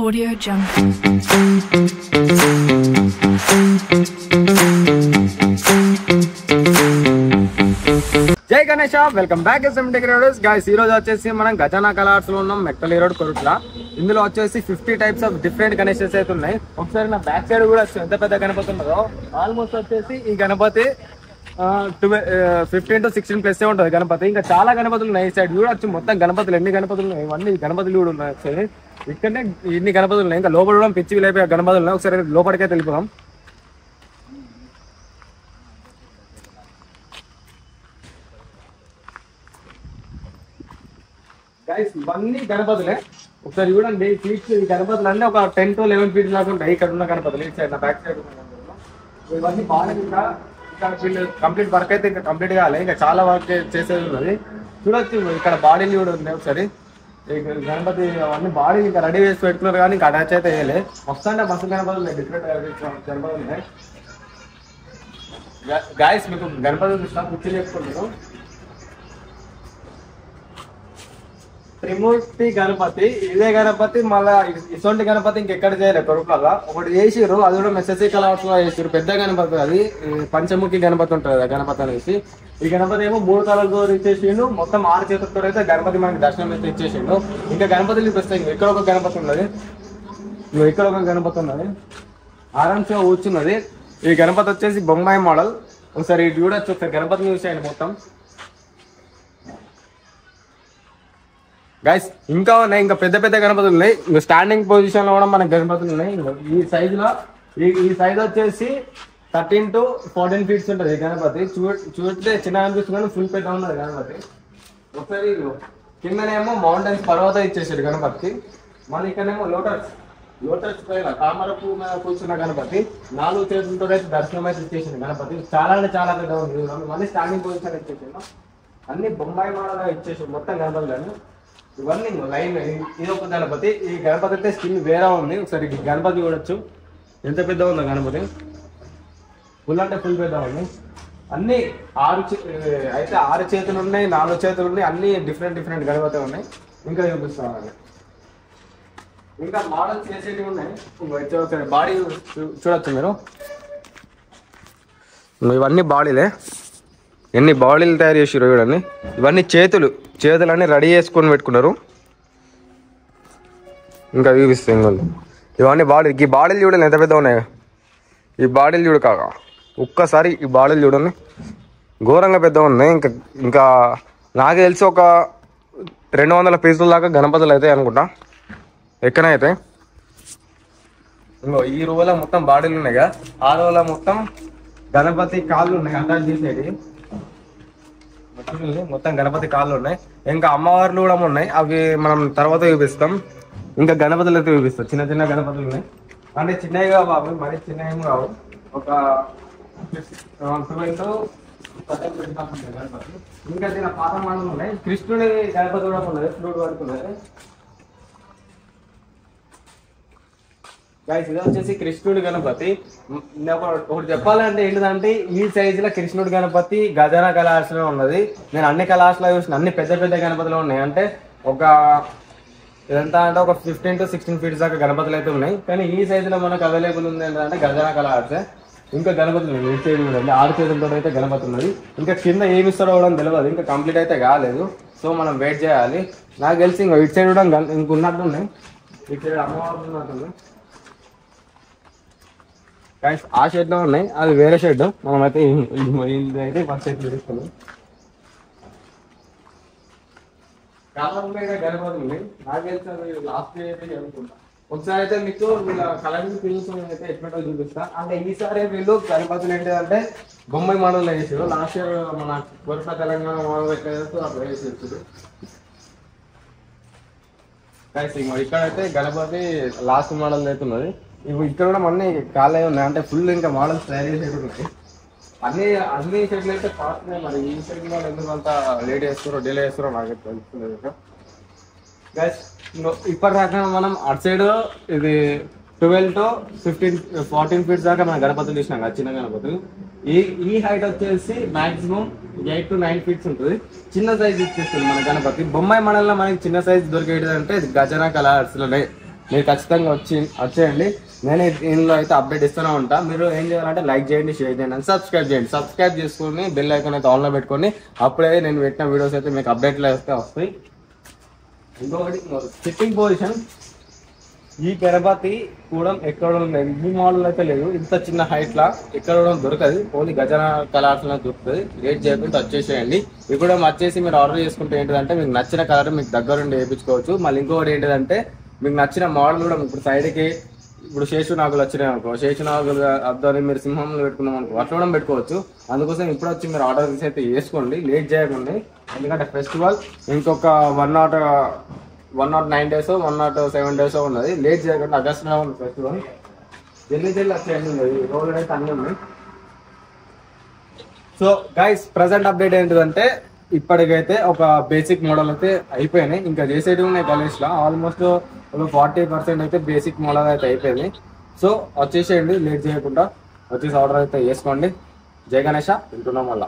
Audio Jungle. జై Ganesh, welcome back guys. ఈ రోజు వచ్చేసి మనం గజానా కలర్స్ లో ఉన్నాం, మెట్టలి రోడ్ కొరుట్ల. ఇందులో వచ్చేసి 50 టైప్స్ ఆఫ్ డిఫరెంట్ గణేషెస్ అయితే ఉన్నాయి. ఒకసారి నా బ్యాక్ సైడ్ కూడా ఎంత పెద్ద గణపతి ఉన్నదో, ఆల్మోస్ట్ వచ్చేసి ఈ గణపతి 15 to 16 ప్లస్ ఉంటుంది గణపతి. ఇంకా చాలా గణపతులు ఉన్నాయి. ఈ సైడ్ చూడొచ్చు మొత్తం గణపతులు, ఎన్ని గణపతులు ఉన్నాయి, ఇవన్నీ గణపతులు కూడా ఉన్నాయి. ఒకసారి ఇక్కడనే ఇన్ని గణపతులు ఉన్నాయి. ఇంకా లోపల కూడా పిచ్చి విలేపే గణపతులు ఉన్నాయి. ఒకసారి లోపలికే వెళ్ళిపోదాం. గైస్ ఇవన్నీ గణపతులే. ఒకసారి చూడండి, ఫీట్స్ ఈ గణపతులు అన్నీ ఒక 10 to 11 feet దాకా ఉంటాయి. ఇక్కడ ఉన్న గణపతులు ఇటు సైడ్, నా బ్యాక్ సైడ్ ఉన్న గణపతులు ఇవన్నీ బాగా ఇంకా వీళ్ళు కంప్లీట్ వర్క్ అయితే ఇంకా కంప్లీట్ కావాలి. ఇంకా చాలా వర్క్ చేసేది ఉన్నది. చూడొచ్చు ఇక్కడ బాడీలు కూడా ఉన్నాయి. ఒకసారి గణపతి అవన్నీ బాడీ ఇంకా రెడీ చేసి పెట్టుకున్నారు, కానీ ఇంకా అటాచ్ అయితే వేయలే. వస్తుంటే మస్తు గణపతులు ఉన్నాయి, డిఫరెంట్ గణపతులు ఉన్నాయి. గాయస్ మీకు గణపతి చూసిన పిక్చర్ చెప్పుకుంటారు. త్రిమూర్తి గణపతి, ఇదే గణపతి మళ్ళా ఇటువంటి గణపతి ఇంకెక్కడ చేయలేదు కొరుకుల. ఒకటి చేసిర్రు, అది కూడా మెస్సీ కలర్స్ లో చేసిర్రు. పెద్ద గణపతి అది పంచముఖి గణపతి ఉంటుంది ఆ గణపతి అనేసి. ఈ గణపతి ఏమో 3 తలలతో ఇచ్చేసిండు, మొత్తం 6 చేతులతో అయితే గణపతి మనకి దర్శనం అయితే ఇచ్చేసిండు. ఇంకా గణపతులు చూపిస్తాయి. ఇక్కడ ఒక గణపతి ఉన్నది, ఇక్కడ ఒక గణపతి ఉన్నది, ఆరాంశ కూర్చున్నది. ఈ గణపతి వచ్చేసి బొంబాయి మోడల్. ఒకసారి ఇటు చూడొచ్చు, ఒకసారి గణపతిని చూసేయండి మొత్తం. గైస్ ఇంకా ఉన్నాయి, ఇంకా పెద్ద పెద్ద గణపతులు ఉన్నాయి. ఇంకా స్టాండింగ్ పొజిషన్ లో కూడా మనకి గణపతులు ఉన్నాయి. ఈ సైజ్ లో ఈ సైజ్ వచ్చేసి 13 to 14 feet ఉంటుంది ఈ గణపతి. చూస్తే చిన్న అనిపిస్తుంది కానీ ఫుల్ పెద్ద ఉన్నది గణపతి. ఒకసారి కిందనేమో మౌంటైన్స్ పర్వతం ఇచ్చేసాడు గణపతికి. మళ్ళీ ఇక్కడనేమో లోటస్ పైన తామర పువ్వు మీద కూర్చున్న గణపతి. 4 చేతులతో అయితే దర్శనం అయితే ఇచ్చేసింది గణపతి. చాలా అంటే చాలా పెద్ద ఉంది. మళ్ళీ స్టాండింగ్ పొజిషన్ ఇచ్చేసాడు. అన్ని బొంబాయి మోడల్ ఇచ్చేసాడు మొత్తం గణపతులను. ఇవన్నీ లైన్. ఇది ఒక గణపతి. ఈ గణపతి అయితే స్కిన్ వేరే ఉంది. ఒకసారి గణపతి చూడొచ్చు ఎంత పెద్ద ఉందో గణపతి. ఫుల్ అంటే ఫుల్ పెద్ద ఉంది. అన్ని 6 చేతులు ఉన్నాయి, 4 చేతులు ఉన్నాయి. అన్ని డిఫరెంట్ గణపతి ఉన్నాయి. ఇంకా చూపిస్తాను. ఇంకా మోడల్స్ చేసేటివి ఉన్నాయి. ఒకసారి బాడీ చూడొచ్చు మీరు. ఇవన్నీ బాడీలే, ఎన్ని బాడీలు తయారు చేసారు చూడండి. ఇవన్నీ చేతులన్నీ రెడీ చేసుకొని పెట్టుకున్నారు. ఇంకా చూపిస్తాయి ఇవన్నీ బాడీ. ఈ బాడీలు చూడండి ఎంత పెద్ద ఉన్నాయి. ఈ బాడీలు చూడు కాక ఒక్కసారి ఈ బాడీలు చూడండి, ఘోరంగా పెద్ద ఉన్నాయి. ఇంకా నాకు తెలిసి ఒక 200 పీసుల దాకా గణపతులు అవుతాయి అనుకుంటా, ఎక్కడైతే. ఇంకో ఈ రోజులో మొత్తం బాడీలు ఉన్నాయి కదా, ఆ రోజులో మొత్తం గణపతి కాళ్ళు ఉన్నాయి అటాచ్ చేసేది. మొత్తం గణపతి కాళ్ళు ఉన్నాయి. ఇంకా అమ్మవార్లు కూడా ఉన్నాయి, అవి మనం తర్వాత చూపిస్తాం. ఇంకా గణపతులు అయితే చూపిస్తాం. చిన్న గణపతులు ఉన్నాయి, అంటే చిన్నవి కావు బాబు, మరి చిన్నవి కావు. ఒక 12 to 13 గణపతి. ఇంకా దీని పాత మోడల్ ఉన్నాయి. కృష్ణుడి గణపతి కూడా ఉన్నది, ఫ్లూట్ పడుతున్నది. గైస్ ఇది వచ్చేసి కృష్ణుడి గణపతి. ఒకటి చెప్పాలంటే ఏంటిదంటే, ఈ సైజ్ లో కృష్ణుడి గణపతి గజానా కళాస్ లో ఉన్నది. నేను అన్ని కళాస్ లో చూసిన, అన్ని పెద్ద గణపతులు ఉన్నాయి. అంటే ఇదంతా అంటే ఒక 15 to 16 feet దాకా గణపతులు అయితే ఉన్నాయి. కానీ ఈ సైజ్ లో మనకు అవైలబుల్ ఉంది ఏంటంటే గజానా కళాస్. ఇంకా గణపతులు ఉన్నాయి, ఈ సైజ్ కూడా 6 చేతులతో అయితే గణపతి ఉన్నది. ఇంకా కింద ఏమి ఇస్తారో కూడా తెలియదు, ఇంకా కంప్లీట్ అయితే కాలేదు. సో మనం వెయిట్ చేయాలి. నాకు తెలిసి ఇంకా ఇటు సైడ్ కూడా ఇంకున్నట్టు ఉన్నాయి. ఇటు సైడ్ అమ్మవారు ఉన్నట్టుంది. ఆ షెడ్ లో ఉన్నాయి, అది వేరే షెడ్. మనమైతే అయితే ఫస్ట్ షెడ్ తీసుకున్నాం. గణపతి ఉంది, నాకు తెలిసి లాస్ట్ అయితే అనుకుంటా. ఒకసారి అయితే మీకు కలరింగ్ ఫిల్మ్స్ అయితే ఎట్లా చూపిస్తా. అంటే ఈసారి వీళ్ళు గణపతులు ఏంటంటే బొమ్మాయి మోడల్ వేసారు. లాస్ట్ ఇయర్ మన కొరత తెలంగాణ మోడల్ ఎట్లా అట్లా వేసేసారు. ఇక్కడైతే గణపతి లాస్ట్ మోడల్ అయితే ఉన్నది. ఇక్కడ కూడా అన్ని ఖాళీ ఉన్నాయి, అంటే ఫుల్ ఇంకా మోడల్స్ తయారు చేసేవి ఉన్నాయి. అన్ని సెట్లు అయితే కాస్ట్ ఉన్నాయి. మరి ఈ సెట్ లో ఎందుకు అంత లేట్ చేస్తారో డిలే చేస్తారో నాకు తెలుస్తుంది. గైస్ ఇప్పటిదాకా మనం అటు సైడ్ ఇది 12 to 14 feet దాకా మన గణపతులు చూసినాం కదా, చిన్న గణపతులు. ఈ హైట్ వచ్చేసి మాక్సిమం 8 to 9 feet ఉంటుంది. చిన్న సైజ్ ఇచ్చేస్తుంది మన గణపతి. బొమ్మాయి మోడల్లో మనకి చిన్న సైజ్ దొరికేది అంటే గజానా కలర్స్ లోనే. మీరు ఖచ్చితంగా వచ్చేయండి. నేను దీనిలో అయితే అప్డేట్ ఇస్తూనే ఉంటా. మీరు ఏం చేయాలంటే లైక్ చేయండి, షేర్ చేయండి అండ్ సబ్స్క్రైబ్ చేయండి. సబ్స్క్రైబ్ చేసుకుని బెల్ ఐకాన్ అయితే ఆన్లో పెట్టుకోండి. అప్పుడే నేను పెట్టిన వీడియోస్ అయితే మీకు అప్డేట్లో అయితే వస్తాయి. ఇంకొకటి సిట్టింగ్ పొజిషన్, ఈ గణపతి కూడా ఎక్కడ లేదు, ఈ మోడల్ అయితే లేదు. ఇంత చిన్న హైట్ లా ఎక్కడ దొరకదు, ఓన్లీ గజన కలర్స్ దొరుకుతుంది. లేట్ చేయకుండా వచ్చేసేయండి. ఇవి కూడా వచ్చేసి మీరు ఆర్డర్ చేసుకుంటే ఏంటిదంటే మీకు నచ్చిన కలర్ మీకు దగ్గరుండి వేయించుకోవచ్చు. మళ్ళీ ఇంకొకటి ఏంటిదంటే మీకు నచ్చిన మోడల్ కూడా ఇప్పుడు సైడ్కి ఇప్పుడు శేషునాగులు వచ్చినాయి అనుకో, శేషునాగులు అద్దాన్ని మీరు సింహంలో పెట్టుకున్నాం అనుకో, అట్లా కూడా పెట్టుకోవచ్చు. అందుకోసం ఇప్పుడు వచ్చి మీరు ఆర్డర్ చేసి అయితే వేసుకోండి, లేట్ చేయకండి. ఎందుకంటే ఫెస్టివల్ ఇంకొక 109 days 107 days ఉన్నది. లేట్ చేయకుండా ఆగస్టులో ఉంది ఫెస్టివల్. జల్దీ వచ్చేయండి, రోజులు అయితే అన్నీ ఉన్నాయి. సో గైస్ ప్రజెంట్ అప్డేట్ ఏంటిదంటే ఇప్పటికైతే ఒక బేసిక్ మోడల్ అయితే అయిపోయినాయి. ఇంకా చేసేటివి ఉన్నాయి గణేష్ లో. ఆల్మోస్ట్ 40% అయితే బేసిక్ మోడల్ అయితే అయిపోయింది. సో వచ్చేసేయండి, లేట్ చేయకుండా వచ్చేసి ఆర్డర్ అయితే వేసుకోండి. జై గణేష, వింటున్నాం వల్ల.